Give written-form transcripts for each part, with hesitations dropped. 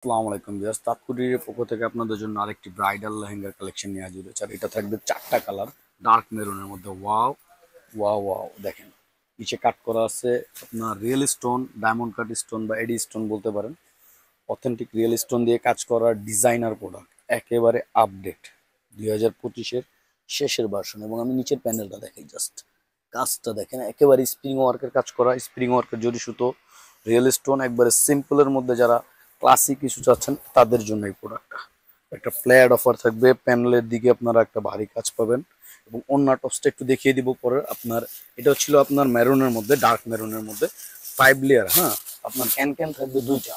আসসালামু আলাইকুম ভিউয়ার্স, তাৎকুটির পক্ষ থেকে আপনাদের জন্য আরেকটি ব্রাইডাল লেহেঙ্গার কালেকশন নিয়ে হাজির হয়েছে। আর এটা থাকবে চারটা কালার, ডার্ক মেরুনের মধ্যে। ওয়াও ওয়াও ওয়াও, দেখেন নিচে কাট করা আছে আপনার real stone, diamond cut stone বা এডি স্টোন বলতে পারেন। অথেন্টিক রিয়েল স্টোন দিয়ে কাজ করা ডিজাইনার প্রোডাক্ট, একেবারে আপডেট 2025-এর শেষের ভার্সন। এবং আমি নিচের প্যানেলটা দেখাই, জাস্ট কাজটা দেখেন, একেবারে স্প্রিং ওয়ার্কের কাজ করা, স্প্রিং ওয়ার্কের জরি সুতো, রিয়েল স্টোন, একবারে সিম্পলের মধ্যে যারা ক্লাসিক কিছু চাচ্ছেন তাদের জন্য এই প্রোডাক্টটা। একটা ফ্ল্যাট অফার থাকবে, প্যানেলের দিকে আপনারা একটা ভারী কাজ পাবেন। এবং অন্য টপসটা একটু দেখিয়ে দিব পরে আপনার। এটা ছিল আপনার মেরুনের মধ্যে, ডার্ক মেরুনের মধ্যে 5 লেয়ার। হ্যাঁ, আপনার ক্যান ক্যান থাকবে দুইটা।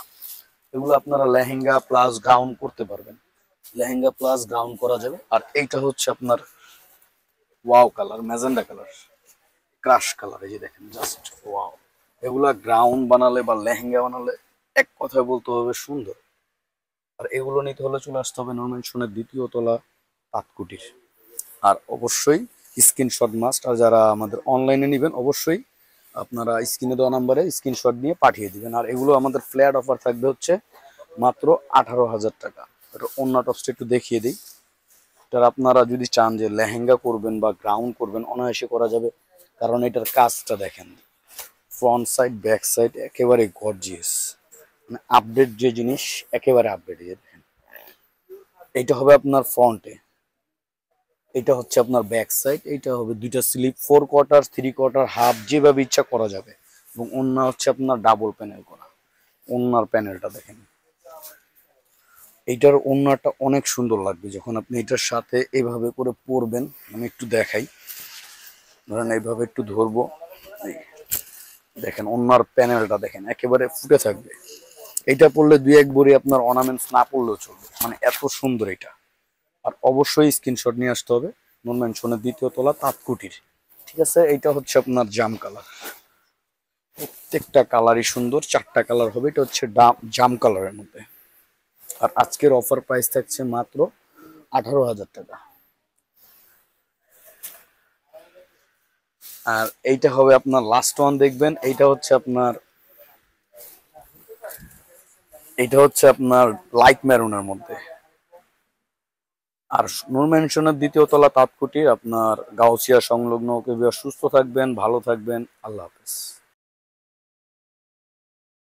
এগুলো আপনারা লেহেঙ্গা প্লাস গাউন করতে পারবেন, লেহেঙ্গা প্লাস গাউন করা যাবে। আর এইটা হচ্ছে আপনার wow colour, magenta colour, crush colour. এই যে দেখেন, জাস্ট ওয়াও। এগুলা গ্রাউন বানালে বা লেহেঙ্গা বানালে এক কথায় বলতে হবে সুন্দর। আর এগুলো নিতে হলে চলে আসতে হবে নরমেনশনের 2য় তলা পাতকুটির। আর অবশ্যই স্ক্রিনশট মাস্ট। আর যারা আমাদের অনলাইনে নেবেন অবশ্যই আপনারা স্ক্রিনে দেওয়া নাম্বারে স্ক্রিনশট নিয়ে পাঠিয়ে দিবেন। আর এগুলো আমাদের ফ্ল্যাট অফার থাকবে হচ্ছে মাত্র 18,000 টাকা। এটা অন্য টপসটা একটু দেখিয়ে দিই। এটার আপনারা যদি চান যে লেহেঙ্গা করবেন বা গ্রাউন্ড করবেন, অনায়াসে করা যাবে। কারণ এটার কাজটা দেখেন, ফ্রন্ট সাইড ব্যাক সাইড একেবারে গর্জিয়াস, মানে আপডেট যে জিনিস একেবারে আপডেট। এই যে দেখেন, এইটা হবে আপনার ফ্রন্টে, এটা হচ্ছে আপনার ব্যাক সাইড, এইটা হবে দুইটা স্লিপ, 4 কোয়ার্টার 3 কোয়ার্টার হাফ, যেভাবে ইচ্ছা করা যাবে। এবং ওন্না হচ্ছে আপনার ডাবল প্যানেল করা। ওন্নার প্যানেলটা দেখেন, এইটার ওন্নাটা অনেক সুন্দর লাগবে যখন আপনি এটার সাথে এভাবে করে পরবেন। আমি একটু দেখাই, ধরেন এইভাবে একটু ধরবো, এই দেখেন ওন্নার প্যানেলটা দেখেন, একেবারে ফুটে থাকবে। এইটা পরলে দুই এক বড়ি আপনার অর্নামেন্টস না পড়লেও চলবে, মানে এত সুন্দর এটা। আর অবশ্যই স্ক্রিনশট নিয়ে আসতে হবে নন মেনশনের 2য় তলা তাঁতকুটির। ঠিক আছে, এইটা হচ্ছে আপনার জাম কালার। প্রত্যেকটা কালারই সুন্দর, চারটা কালার হবে। এটা হচ্ছে জাম কালারের মধ্যে। আর আজকের অফার প্রাইস থাকছে মাত্র 18,000 টাকা। আর এইটা হবে আপনার লাস্ট ওয়ান, দেখবেন এইটা হচ্ছে আপনার লাইট মেরুনের মধ্যে। আর নূর ম্যানশনের 2য় তলা তাঁতকুটির আপনার গাউসিয়া সংলগ্ন। সুস্থ থাকবেন, ভালো থাকবেন, আল্লাহ হাফেজ।